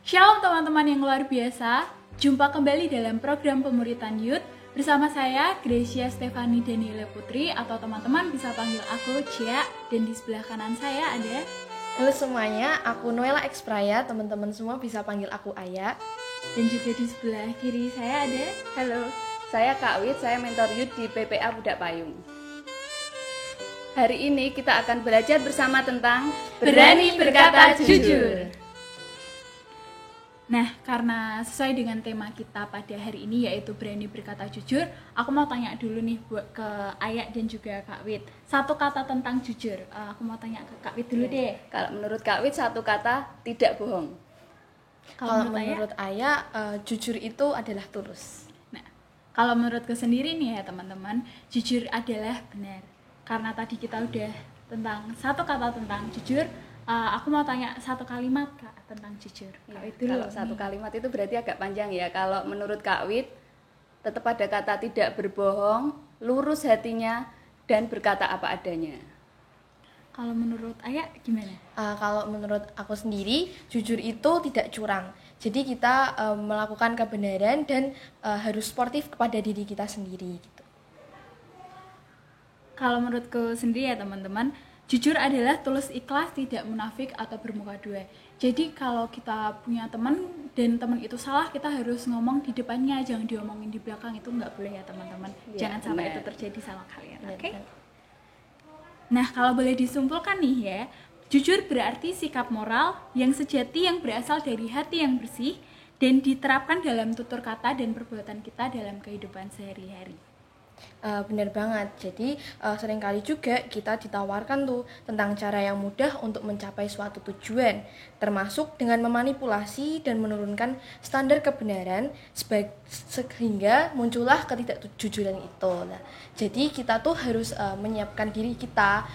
Shalom teman-teman yang luar biasa, jumpa kembali dalam program Pemuritan Youth bersama saya Gracia Stefani Daniela Putri atau teman-teman bisa panggil aku Cia, dan di sebelah kanan saya ada. Halo semuanya, aku Noella Expraya, teman-teman semua bisa panggil aku Aya. Dan juga di sebelah kiri saya ada. Halo, saya Kak Wit, saya mentor youth di PPA Budak Payung. Hari ini kita akan belajar bersama tentang Berani Berkata Jujur. Nah, karena sesuai dengan tema kita pada hari ini yaitu berani berkata jujur, aku mau tanya dulu nih buat ke Aya dan juga Kak Wit. Satu kata tentang jujur. Aku mau tanya ke Kak Wit dulu deh. Kalau menurut Kak Wit satu kata, tidak bohong. Kalau menurut Aya, jujur itu adalah tulus. Nah, kalau menurutku sendiri nih ya teman-teman, jujur adalah benar. Karena tadi kita udah tentang satu kata tentang jujur, aku mau tanya satu kalimat Kak tentang jujur. Ya, kalau satu kalimat itu berarti agak panjang ya. Kalau menurut Kak Wit, tetap ada kata tidak berbohong, lurus hatinya, dan berkata apa adanya. Kalau menurut Aya gimana? Kalau menurut aku sendiri, jujur itu tidak curang. Jadi kita melakukan kebenaran dan harus sportif kepada diri kita sendiri. Gitu. Kalau menurutku sendiri ya teman-teman, jujur adalah tulus ikhlas, tidak munafik atau bermuka dua. Jadi kalau kita punya teman dan teman itu salah, kita harus ngomong di depannya, jangan diomongin di belakang. Itu nggak boleh ya teman-teman. Ya, jangan sampai benar. itu terjadi sama kalian, oke? Nah, kalau boleh disimpulkan nih ya, jujur berarti sikap moral yang sejati yang berasal dari hati yang bersih dan diterapkan dalam tutur kata dan perbuatan kita dalam kehidupan sehari-hari. Benar banget. Jadi seringkali juga kita ditawarkan tuh tentang cara yang mudah untuk mencapai suatu tujuan, termasuk dengan memanipulasi dan menurunkan standar kebenaran sehingga muncullah ketidakjujuran itu. Nah, jadi kita tuh harus menyiapkan diri kita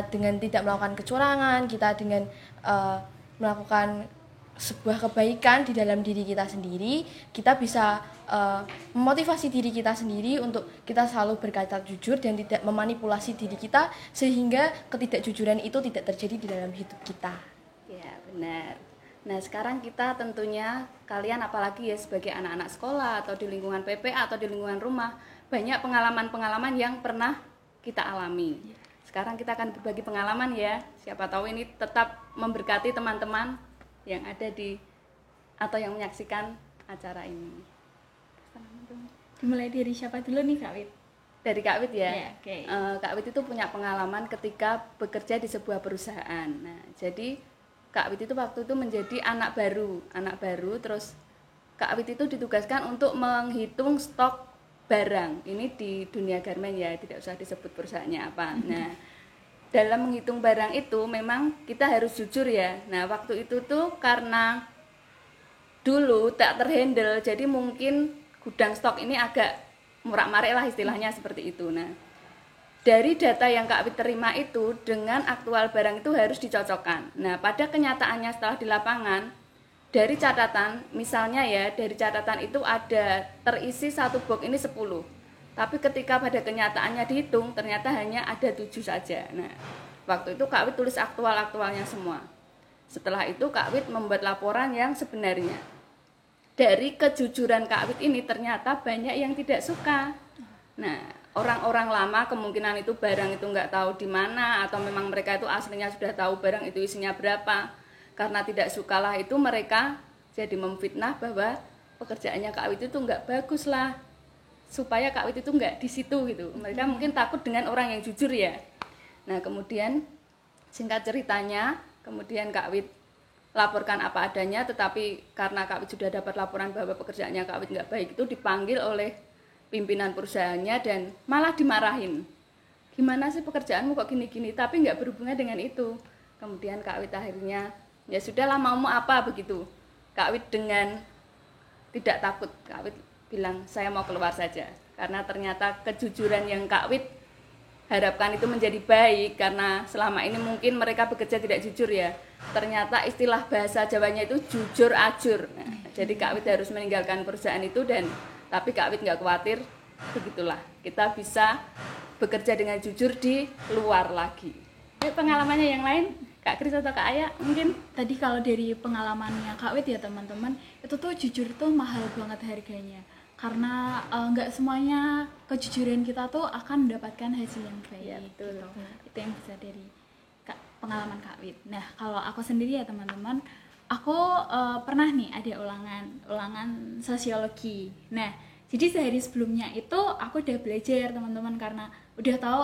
dengan tidak melakukan kecurangan, kita dengan melakukan sebuah kebaikan di dalam diri kita sendiri, kita bisa memotivasi diri kita sendiri untuk kita selalu berkata jujur dan tidak memanipulasi diri kita sehingga ketidakjujuran itu tidak terjadi di dalam hidup kita. Ya, benar. Nah, sekarang kita tentunya kalian apalagi ya sebagai anak-anak sekolah atau di lingkungan PPA atau di lingkungan rumah, banyak pengalaman-pengalaman yang pernah kita alami. Sekarang kita akan berbagi pengalaman ya. Siapa tahu ini tetap memberkati teman-teman yang ada di atau yang menyaksikan acara ini. Dimulai dari siapa dulu nih Kak Wit? Dari Kak Wit ya. Yeah, okay. Kak Wit itu punya pengalaman ketika bekerja di sebuah perusahaan. Nah, jadi Kak Wit itu waktu itu menjadi anak baru. Terus Kak Wit itu ditugaskan untuk menghitung stok barang. Ini di dunia garmen ya, tidak usah disebut perusahaannya apa. Nah, dalam menghitung barang itu memang kita harus jujur ya. Nah, waktu itu tuh karena dulu tak terhandle, jadi mungkin gudang stok ini agak murak-marik lah istilahnya seperti itu. Nah, dari data yang Kak Wit terima itu dengan aktual barang itu harus dicocokkan. Nah, pada kenyataannya setelah di lapangan, dari catatan, misalnya ya, dari catatan itu ada terisi satu box ini 10. Tapi ketika pada kenyataannya dihitung, ternyata hanya ada 7 saja. Nah, waktu itu Kak Wit tulis aktual-aktualnya semua. Setelah itu Kak Wit membuat laporan yang sebenarnya. Dari kejujuran Kak Wit ini ternyata banyak yang tidak suka. Nah, orang-orang lama kemungkinan itu barang itu nggak tahu di mana, atau memang mereka itu aslinya sudah tahu barang itu isinya berapa. Karena tidak sukalah itu mereka jadi memfitnah bahwa pekerjaannya Kak Wit itu nggak bagus lah, supaya Kak Wit itu nggak di situ gitu. Mereka mungkin takut dengan orang yang jujur ya. Nah, kemudian singkat ceritanya, kemudian Kak Wit laporkan apa adanya, tetapi karena Kak Wit sudah dapat laporan bahwa pekerjaannya Kak Wit nggak baik, itu dipanggil oleh pimpinan perusahaannya dan malah dimarahin. Gimana sih pekerjaanmu kok gini-gini, tapi nggak berhubungan dengan itu. Kemudian Kak Wit akhirnya, ya sudahlah mau apa begitu. Kak Wit dengan tidak takut, Kak Wit bilang saya mau keluar saja. Karena ternyata kejujuran yang Kak Wit harapkan itu menjadi baik, karena selama ini mungkin mereka bekerja tidak jujur ya. Ternyata istilah bahasa Jawanya itu jujur ajur. Nah, jadi Kak Wit harus meninggalkan perusahaan itu, dan tapi Kak Wit nggak khawatir, begitulah kita bisa bekerja dengan jujur di luar lagi. Pengalamannya yang lain Kak Kris atau Kak Aya mungkin. Tadi kalau dari pengalamannya Kak Wit ya teman-teman, itu tuh jujur tuh mahal banget harganya. Karena nggak semuanya kejujuran kita tuh akan mendapatkan hasil yang baik. Ya, betul. Gitu. Itu yang bisa dari pengalaman Kak Wit. Nah, kalau aku sendiri ya teman-teman, aku pernah nih ada ulangan sosiologi. Nah, jadi sehari sebelumnya itu aku udah belajar teman-teman, karena udah tahu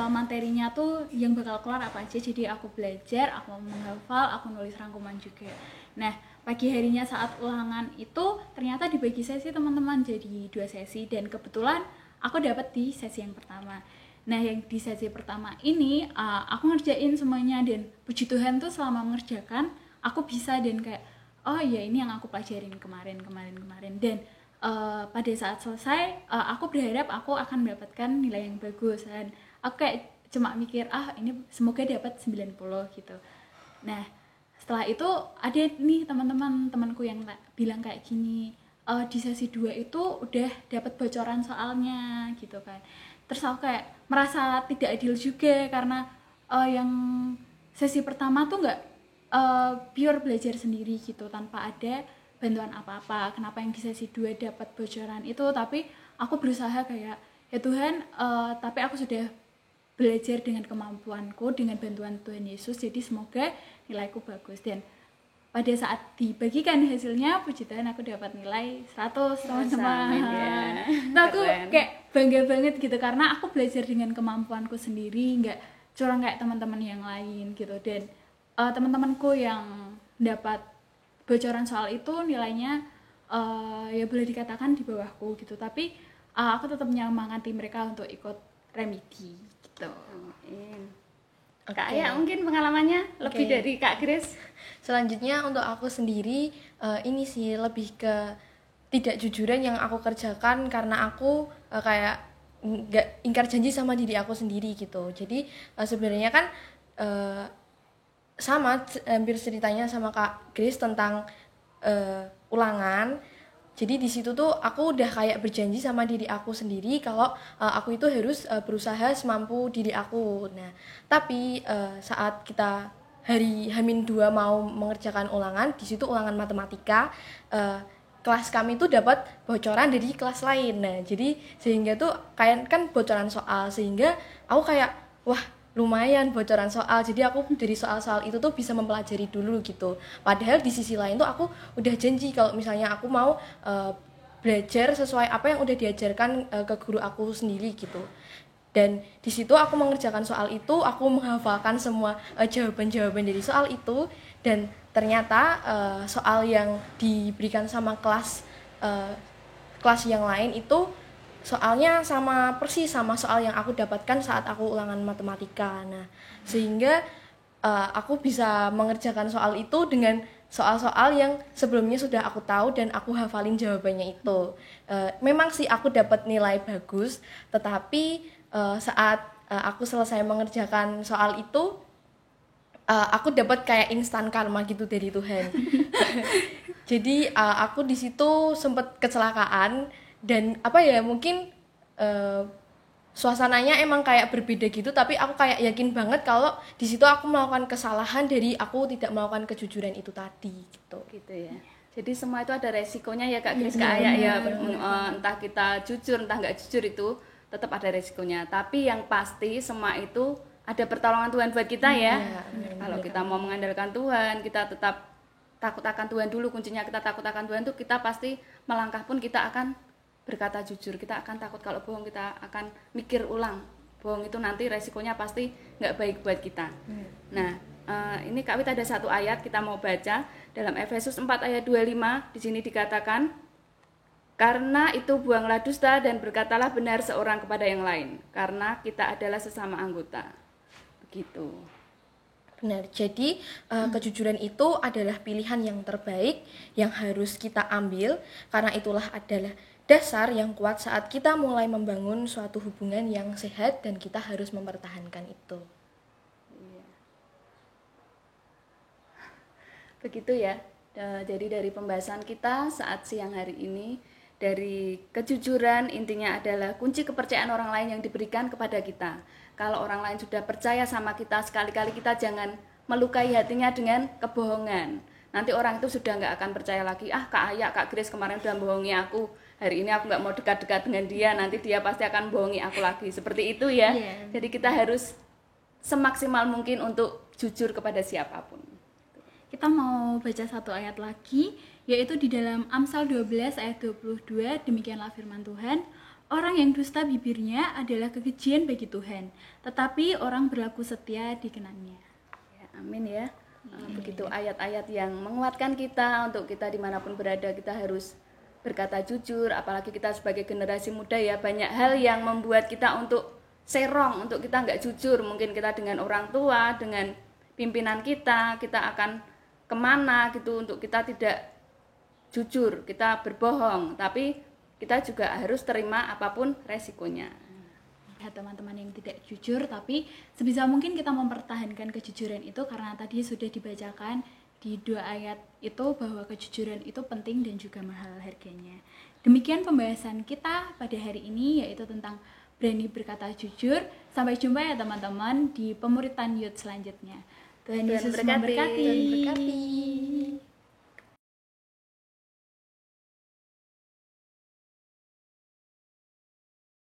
materinya tuh yang bakal keluar apa aja. Jadi aku belajar, aku menghafal, aku nulis rangkuman juga. Nah, pagi harinya saat ulangan itu ternyata dibagi sesi teman-teman, jadi 2 sesi, dan kebetulan aku dapat di sesi yang pertama. Nah, yang di sesi pertama ini aku ngerjain semuanya, dan puji Tuhan tuh selama mengerjakan aku bisa, dan kayak oh ya ini yang aku pelajarin kemarin. Dan pada saat selesai aku berharap aku akan mendapatkan nilai yang bagus, dan aku kayak cuma mikir ini semoga dapat 90 gitu. Nah, setelah itu ada nih temanku yang bilang kayak gini, di sesi 2 itu udah dapat bocoran soalnya gitu kan. Terus aku kayak merasa tidak adil juga, karena yang sesi pertama tuh nggak pure belajar sendiri gitu tanpa ada bantuan apa-apa. Kenapa yang di sesi 2 dapat bocoran itu, tapi aku berusaha kayak ya Tuhan, tapi aku sudah belajar dengan kemampuanku, dengan bantuan Tuhan Yesus, jadi semoga nilaiku bagus. Dan pada saat dibagikan hasilnya, puji Tuhan aku dapat nilai 100 teman-teman. Nah, aku kayak bangga banget gitu, karena aku belajar dengan kemampuanku sendiri, nggak curang kayak teman-teman yang lain gitu. Dan teman-temanku yang dapat bocoran soal itu nilainya ya boleh dikatakan di bawahku gitu, tapi aku tetap menyemangati mereka untuk ikut remedi gitu. Kak Aya mungkin pengalamannya lebih dari Kak Grace. Selanjutnya untuk aku sendiri ini sih lebih ke tidak jujuran yang aku kerjakan, karena aku kayak nggak ingkar janji sama diri aku sendiri gitu. Jadi sebenarnya kan sama hampir ceritanya sama Kak Grace tentang ulangan. Jadi di situ tuh aku udah kayak berjanji sama diri aku sendiri kalau aku itu harus berusaha semampu diri aku. Nah, tapi saat kita hari H-2 mau mengerjakan ulangan, di situ ulangan matematika, kelas kami tuh dapat bocoran dari kelas lain. Nah, jadi sehingga tuh kayak kan bocoran soal, sehingga aku kayak wah lumayan bocoran soal, jadi aku dari soal-soal itu tuh bisa mempelajari dulu gitu. Padahal di sisi lain tuh aku udah janji kalau misalnya aku mau belajar sesuai apa yang udah diajarkan ke guru aku sendiri gitu. Dan di situ aku mengerjakan soal itu, aku menghafalkan semua jawaban-jawaban dari soal itu, dan ternyata soal yang diberikan sama kelas yang lain itu soalnya sama persis sama soal yang aku dapatkan saat aku ulangan matematika. Nah, sehingga aku bisa mengerjakan soal itu dengan soal-soal yang sebelumnya sudah aku tahu dan aku hafalin jawabannya itu. Memang sih aku dapat nilai bagus, tetapi saat aku selesai mengerjakan soal itu, aku dapat kayak instan karma gitu dari Tuhan. Jadi aku di situ sempat kecelakaan. Dan apa ya, mungkin suasananya emang kayak berbeda gitu, tapi aku kayak yakin banget kalau di situ aku melakukan kesalahan dari aku tidak melakukan kejujuran itu tadi gitu ya. Jadi semua itu ada resikonya ya Kak Grace, Kak Aya ya. Entah kita jujur entah nggak jujur itu tetap ada resikonya, tapi yang pasti semua itu ada pertolongan Tuhan buat kita ya. Kalau kita mau mengandalkan Tuhan, kita tetap takut akan Tuhan dulu. Kuncinya kita takut akan Tuhan tuh kita pasti melangkah pun kita akan berkata jujur. Kita akan takut kalau bohong, kita akan mikir ulang. Bohong itu nanti resikonya pasti nggak baik buat kita. Nah, ini Kak Wit ada satu ayat kita mau baca dalam Efesus 4 ayat 25. Di sini dikatakan, karena itu buanglah dusta dan berkatalah benar seorang kepada yang lain, karena kita adalah sesama anggota. Begitu. Benar, jadi kejujuran itu adalah pilihan yang terbaik yang harus kita ambil, karena itulah adalah dasar yang kuat saat kita mulai membangun suatu hubungan yang sehat, dan kita harus mempertahankan itu. Begitu ya. Jadi dari pembahasan kita saat siang hari ini, dari kejujuran intinya adalah kunci kepercayaan orang lain yang diberikan kepada kita. Kalau orang lain sudah percaya sama kita, sekali-kali kita jangan melukai hatinya dengan kebohongan. Nanti orang itu sudah nggak akan percaya lagi, Kak Aya, Kak Grace kemarin udah bohongi aku, hari ini aku nggak mau dekat-dekat dengan dia, nanti dia pasti akan bohongi aku lagi. Seperti itu ya. Jadi kita harus semaksimal mungkin untuk jujur kepada siapapun. Kita mau baca satu ayat lagi, yaitu di dalam Amsal 12 ayat 22, demikianlah firman Tuhan. Orang yang dusta bibirnya adalah kekejian bagi Tuhan, tetapi orang berlaku setia dikenannya. Ya, amin ya. Begitu ayat-ayat yang menguatkan kita untuk kita dimanapun berada, kita harus berkata jujur. Apalagi kita sebagai generasi muda ya, banyak hal yang membuat kita untuk serong, untuk kita nggak jujur. Mungkin kita dengan orang tua, dengan pimpinan kita akan kemana gitu, untuk kita tidak jujur, kita berbohong, tapi kita juga harus terima apapun resikonya. Teman-teman yang tidak jujur, tapi sebisa mungkin kita mempertahankan kejujuran itu, karena tadi sudah dibacakan di 2 ayat itu bahwa kejujuran itu penting dan juga mahal harganya. Demikian pembahasan kita pada hari ini, yaitu tentang berani berkata jujur. Sampai jumpa ya teman-teman di pemuritan youth selanjutnya. Tuhan Yesus memberkati.